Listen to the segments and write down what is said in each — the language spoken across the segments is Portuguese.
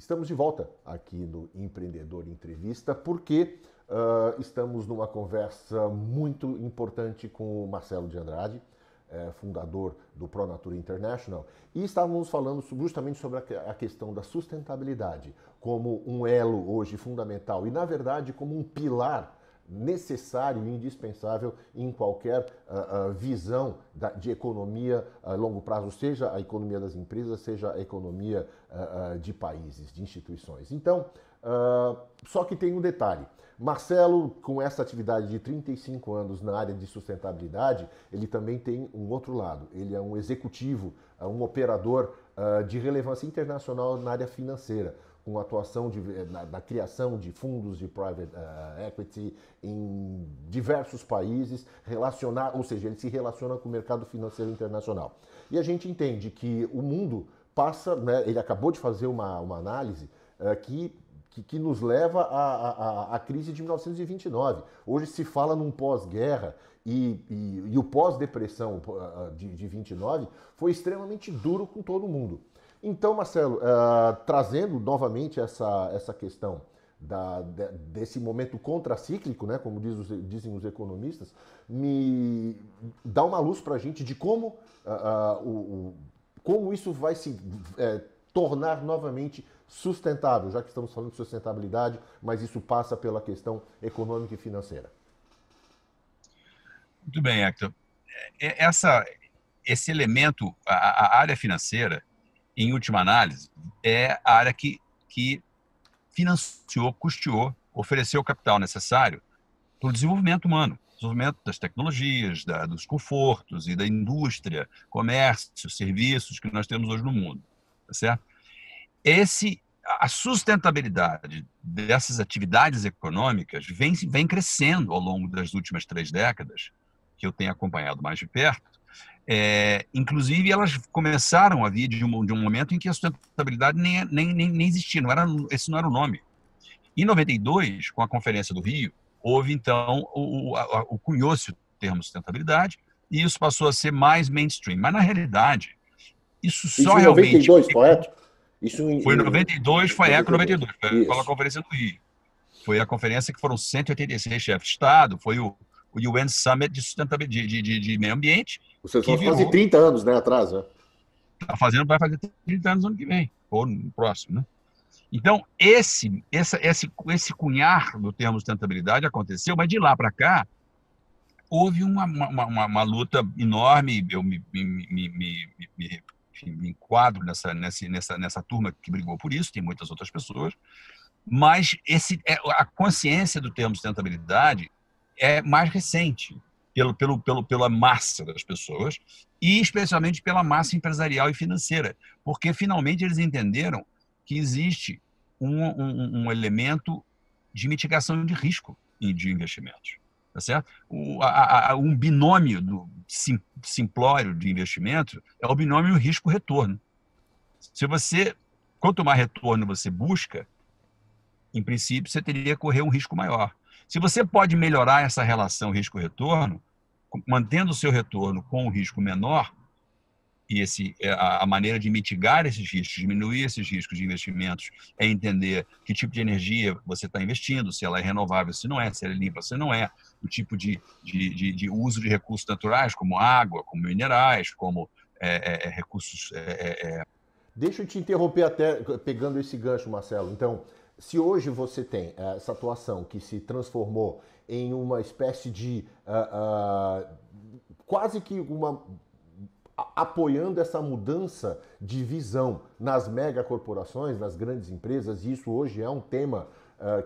Estamos de volta aqui no Empreendedor Entrevista porque estamos numa conversa muito importante com o Marcelo de Andrade, fundador do ProNatura International, e estávamos falando justamente sobre a questão da sustentabilidade como um elo hoje fundamental e, na verdade, como um pilar necessário e indispensável em qualquer visão de economia a longo prazo, seja a economia das empresas, seja a economia de países, de instituições. Então, só que tem um detalhe. Marcelo, com essa atividade de 35 anos na área de sustentabilidade, ele também tem um outro lado. Ele é um executivo, um operador de relevância internacional na área financeira, com atuação na criação de fundos de private equity em diversos países, ou seja, ele se relaciona com o mercado financeiro internacional. E a gente entende que o mundo passa, né, ele acabou de fazer uma análise que nos leva à crise de 1929. Hoje se fala num pós-guerra e o pós-depressão de 29 foi extremamente duro com todo mundo. Então, Marcelo, trazendo novamente essa questão desse momento contracíclico, né, como dizem os economistas, me dá uma luz para a gente de como isso vai se tornar novamente sustentável, já que estamos falando de sustentabilidade, mas isso passa pela questão econômica e financeira. Muito bem, Hector. Esse elemento, a área financeira, em última análise, é a área que financiou, custeou, ofereceu o capital necessário para o desenvolvimento humano, desenvolvimento das tecnologias, dos confortos e da indústria, comércio, serviços que nós temos hoje no mundo, tá certo? A sustentabilidade dessas atividades econômicas vem crescendo ao longo das últimas 3 décadas, que eu tenho acompanhado mais de perto. Inclusive, elas começaram a vir de um momento em que a sustentabilidade nem existia, esse não era o nome. Em 92, com a Conferência do Rio, houve, então, cunhou-se o termo sustentabilidade, e isso passou a ser mais mainstream. Mas, na realidade, isso só em realmente... 92, correto? Foi em 92, foi ECO 92, foi a Isso. Conferência do Rio. Foi a conferência que foram 186 chefes de Estado, foi o UN Summit de sustentabilidade de meio ambiente, Vocês que vão fazer virou... 30 anos, né, atrás, né? Vai fazer 30 anos no ano que vem, ou no próximo, né? Então, esse cunhar do termo sustentabilidade aconteceu, mas de lá para cá, houve uma luta enorme. Eu me enquadro nessa turma que brigou por isso, tem muitas outras pessoas, mas a consciência do termo sustentabilidade é mais recente, pela massa das pessoas, e especialmente pela massa empresarial e financeira, porque finalmente eles entenderam que existe um elemento de mitigação de risco de investimentos. Tá certo? Um binômio simplório de investimento é o binômio risco-retorno. Quanto mais retorno você busca, em princípio, você teria que correr um risco maior. Se você pode melhorar essa relação risco-retorno, mantendo o seu retorno com um risco menor, e a maneira de mitigar esses riscos, diminuir esses riscos de investimentos, é entender que tipo de energia você está investindo, se ela é renovável, se não é, se ela é limpa, se não é, o tipo de uso de recursos naturais, como água, como minerais, como recursos... Deixa eu te interromper até pegando esse gancho, Marcelo. Então, se hoje você tem essa atuação que se transformou em uma espécie de quase que apoiando essa mudança de visão nas megacorporações, nas grandes empresas, e isso hoje é um tema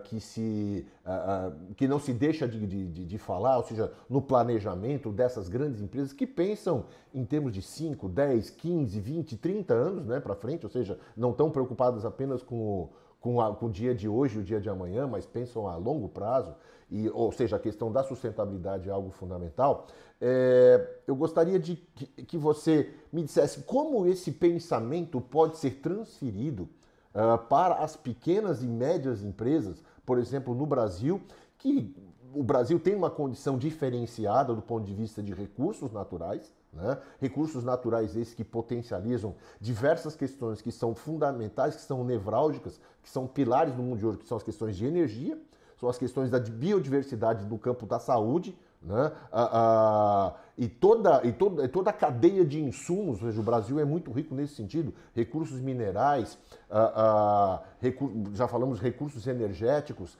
que não se deixa de falar, ou seja, no planejamento dessas grandes empresas que pensam em termos de 5, 10, 15, 20, 30 anos, né, para frente, ou seja, não estão preocupadas apenas com o dia de hoje e o dia de amanhã, mas pensam a longo prazo, ou seja, a questão da sustentabilidade é algo fundamental. Eu gostaria de que você me dissesse como esse pensamento pode ser transferido para as pequenas e médias empresas, por exemplo, no Brasil, que o Brasil tem uma condição diferenciada do ponto de vista de recursos naturais, né? Recursos naturais esses que potencializam diversas questões que são fundamentais, que são nevrálgicas, que são pilares do mundo de hoje, que são as questões de energia, são as questões da biodiversidade no campo da saúde, né? E toda a cadeia de insumos, ou seja, o Brasil é muito rico nesse sentido, recursos minerais, já falamos recursos energéticos,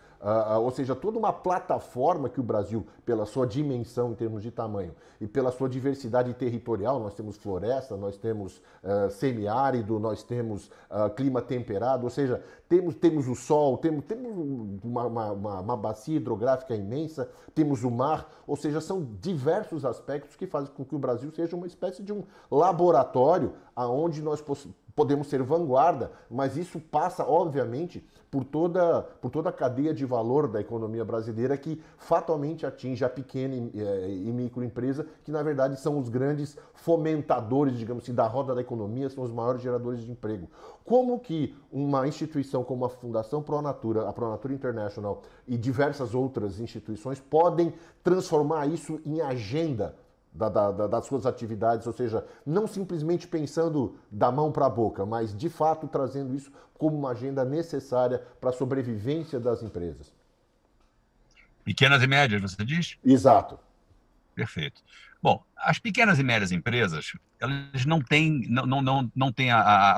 ou seja, toda uma plataforma que o Brasil, pela sua dimensão em termos de tamanho e pela sua diversidade territorial, nós temos floresta, nós temos semiárido, nós temos clima temperado, ou seja, temos o sol, temos uma bacia hidrográfica imensa, temos o mar, ou seja, são diversos aspectos que fazem com que o Brasil seja uma espécie de um laboratório aonde nós podemos ser vanguarda, mas isso passa, obviamente, por toda a cadeia de valor da economia brasileira que fatalmente atinge a pequena e microempresa, que na verdade são os grandes fomentadores, digamos assim, da roda da economia, são os maiores geradores de emprego. Como que uma instituição como a Fundação Pronatura, a Pronatura International e diversas outras instituições podem transformar isso em agenda das suas atividades, ou seja, não simplesmente pensando da mão para a boca, mas de fato trazendo isso como uma agenda necessária para a sobrevivência das empresas. Pequenas e médias, você diz? Exato. Perfeito. Bom, as pequenas e médias empresas, elas não têm, não têm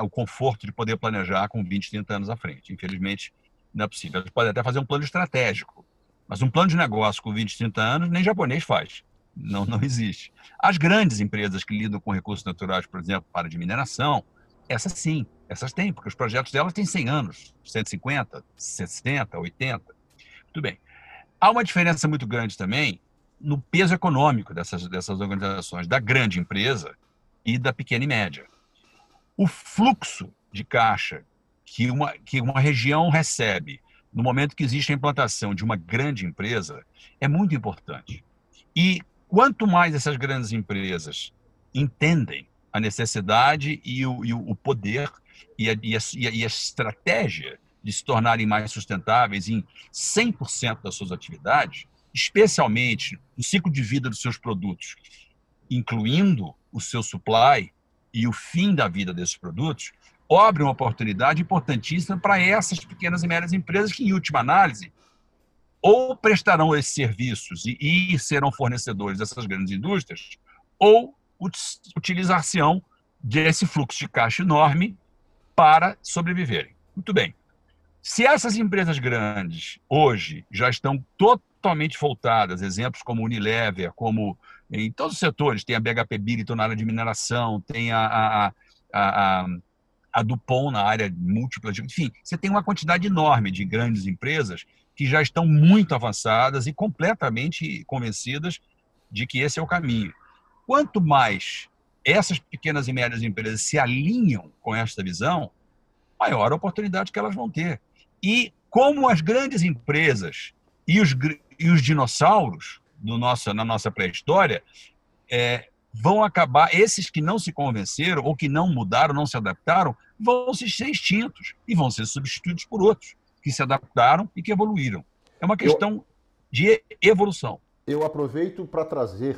o conforto de poder planejar com 20, 30 anos à frente. Infelizmente, não é possível. Elas podem até fazer um plano estratégico, mas um plano de negócio com 20, 30 anos nem japonês faz. Não existe. As grandes empresas que lidam com recursos naturais, por exemplo, para de mineração, essas sim, essas têm, porque os projetos delas têm 100 anos, 150, 60, 80. Muito bem. Há uma diferença muito grande também no peso econômico dessas organizações, da grande empresa e da pequena e média. O fluxo de caixa que uma região recebe no momento que existe a implantação de uma grande empresa é muito importante. E quanto mais essas grandes empresas entendem a necessidade e o poder e a estratégia de se tornarem mais sustentáveis em 100% das suas atividades, especialmente no ciclo de vida dos seus produtos, incluindo o seu supply e o fim da vida desses produtos, abre uma oportunidade importantíssima para essas pequenas e médias empresas que, em última análise, ou prestarão esses serviços e serão fornecedores dessas grandes indústrias, ou utilizar-se-ão desse fluxo de caixa enorme para sobreviverem. Muito bem. Se essas empresas grandes hoje já estão totalmente voltadas, exemplos como Unilever, como em todos os setores, tem a BHP Billiton na área de mineração, tem a Dupont na área múltipla, enfim, você tem uma quantidade enorme de grandes empresas que já estão muito avançadas e completamente convencidas de que esse é o caminho. Quanto mais essas pequenas e médias empresas se alinham com esta visão, maior a oportunidade que elas vão ter. E como as grandes empresas e os dinossauros na nossa pré-história vão acabar, esses que não se convenceram ou que não mudaram, não se adaptaram, vão ser extintos e vão ser substituídos por outros que se adaptaram e que evoluíram. É uma questão de evolução. Eu aproveito para trazer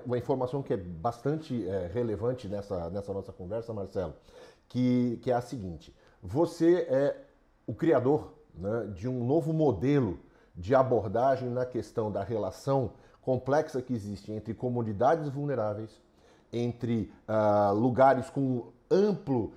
uma informação que é bastante relevante nessa nossa conversa, Marcelo, que é a seguinte: você é o criador, né, de um novo modelo de abordagem na questão da relação complexa que existe entre comunidades vulneráveis, entre lugares com amplo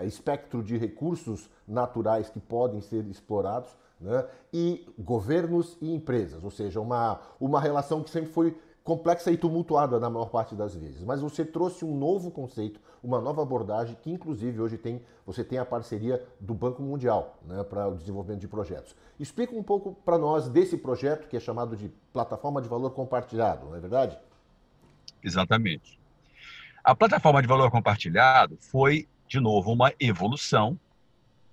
espectro de recursos naturais que podem ser explorados, né, e governos e empresas, ou seja, uma relação que sempre foi complexa e tumultuada na maior parte das vezes. Mas você trouxe um novo conceito, uma nova abordagem, que inclusive hoje você tem a parceria do Banco Mundial, né, para o desenvolvimento de projetos. Explica um pouco para nós desse projeto que é chamado de Plataforma de Valor Compartilhado, não é verdade? Exatamente. A Plataforma de Valor Compartilhado foi, de novo, uma evolução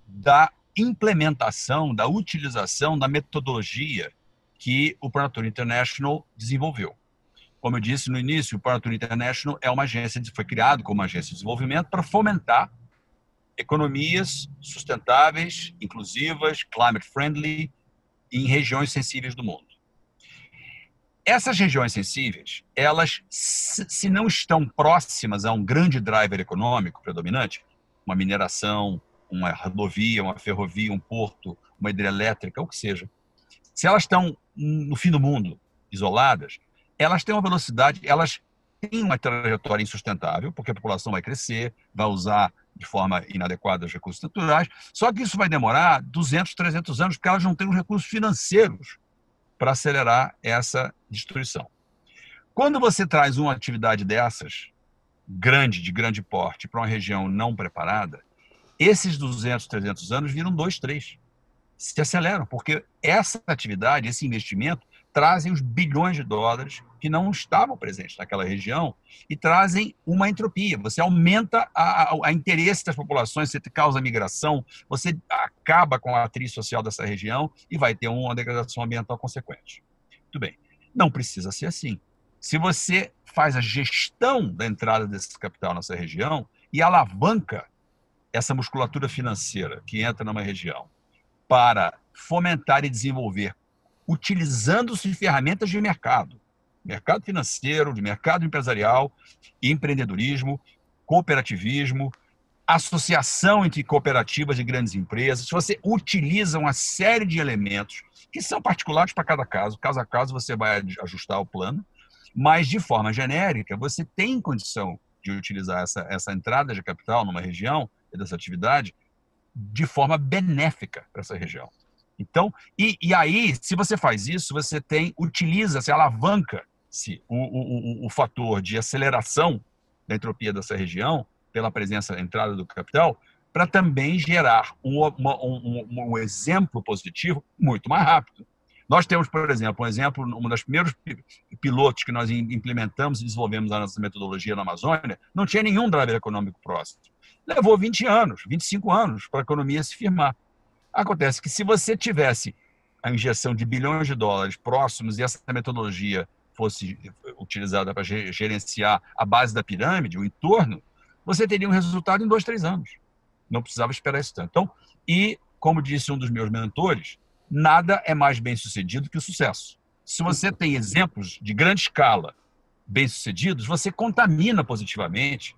da implementação, da utilização da metodologia que o Pronatura International desenvolveu. Como eu disse no início, o Pronatura International foi criado como uma agência de desenvolvimento para fomentar economias sustentáveis, inclusivas, climate friendly, em regiões sensíveis do mundo. Essas regiões sensíveis, elas, se não estão próximas a um grande driver econômico predominante, uma mineração, uma rodovia, uma ferrovia, um porto, uma hidrelétrica, o que seja, se elas estão no fim do mundo, isoladas, elas têm uma velocidade, elas têm uma trajetória insustentável, porque a população vai crescer, vai usar de forma inadequada os recursos naturais, só que isso vai demorar 200, 300 anos, porque elas não têm os recursos financeiros para acelerar essa destruição. Quando você traz uma atividade dessas, de grande porte, para uma região não preparada, esses 200, 300 anos viram 2, 3. Se aceleram, porque essa atividade, esse investimento, trazem os bilhões de dólares que não estavam presentes naquela região e trazem uma entropia. Você aumenta a interesse das populações, você causa migração, você acaba com a atriz social dessa região e vai ter uma degradação ambiental consequente. Muito bem. Não precisa ser assim. Se você faz a gestão da entrada desse capital nessa região e alavanca essa musculatura financeira que entra numa região para fomentar e desenvolver, utilizando-se de ferramentas de mercado financeiro, de mercado empresarial, empreendedorismo, cooperativismo, associação entre cooperativas e grandes empresas. Se você utiliza uma série de elementos que são particulares para cada caso a caso você vai ajustar o plano, mas de forma genérica, você tem condição de utilizar essa entrada de capital numa região, dessa atividade, de forma benéfica para essa região. Então, e aí, se você faz isso, você alavanca-se o fator de aceleração da entropia dessa região, pela presença, entrada do capital, para também gerar um exemplo positivo muito mais rápido. Nós temos, por exemplo, um dos primeiros pilotos que nós implementamos e desenvolvemos a nossa metodologia na Amazônia, não tinha nenhum driver econômico próximo. Levou 20 anos, 25 anos para a economia se firmar. Acontece que se você tivesse a injeção de bilhões de dólares próximos e essa metodologia fosse utilizada para gerenciar a base da pirâmide, o entorno, você teria um resultado em 2, 3 anos. Não precisava esperar isso tanto. Então, e, como disse um dos meus mentores, nada é mais bem-sucedido que o sucesso. Se você tem exemplos de grande escala bem-sucedidos, você contamina positivamente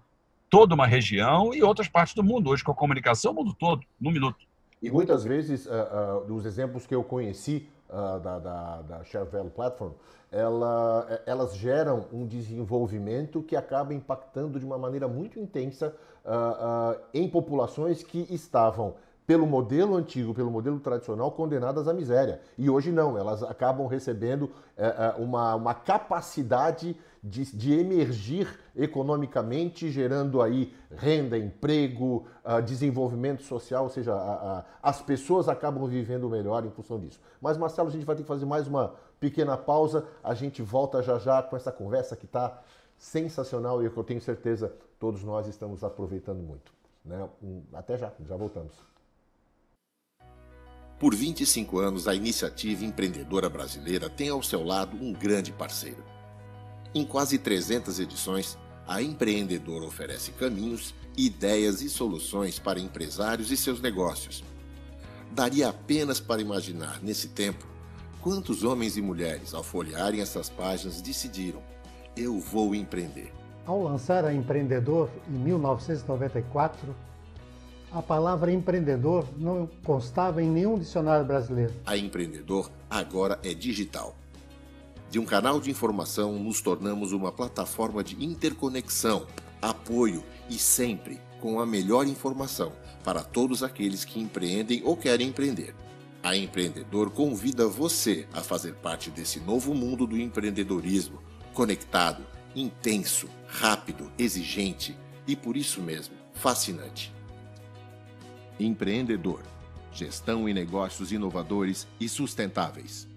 toda uma região e outras partes do mundo. Hoje, com a comunicação, o mundo todo, num minuto. E muitas vezes, dos exemplos que eu conheci da Share Value Platform, elas geram um desenvolvimento que acaba impactando de uma maneira muito intensa em populações que estavam, pelo modelo antigo, pelo modelo tradicional, condenadas à miséria. E hoje não, elas acabam recebendo uma capacidade de emergir economicamente, gerando aí renda, emprego, desenvolvimento social, ou seja, as pessoas acabam vivendo melhor em função disso. Mas, Marcelo, a gente vai ter que fazer mais uma pequena pausa, a gente volta já já com essa conversa que está sensacional e que eu tenho certeza todos nós estamos aproveitando muito. Né? Até já voltamos. Por 25 anos, a Iniciativa Empreendedora Brasileira tem ao seu lado um grande parceiro. Em quase 300 edições, a Empreendedora oferece caminhos, ideias e soluções para empresários e seus negócios. Daria apenas para imaginar, nesse tempo, quantos homens e mulheres, ao folhearem essas páginas, decidiram: eu vou empreender. Ao lançar a Empreendedor em 1994, a palavra empreendedor não constava em nenhum dicionário brasileiro. A Empreendedor agora é digital. De um canal de informação, nos tornamos uma plataforma de interconexão, apoio e sempre com a melhor informação para todos aqueles que empreendem ou querem empreender. A Empreendedor convida você a fazer parte desse novo mundo do empreendedorismo, conectado, intenso, rápido, exigente e, por isso mesmo, fascinante. Empreendedor. Gestão e negócios inovadores e sustentáveis.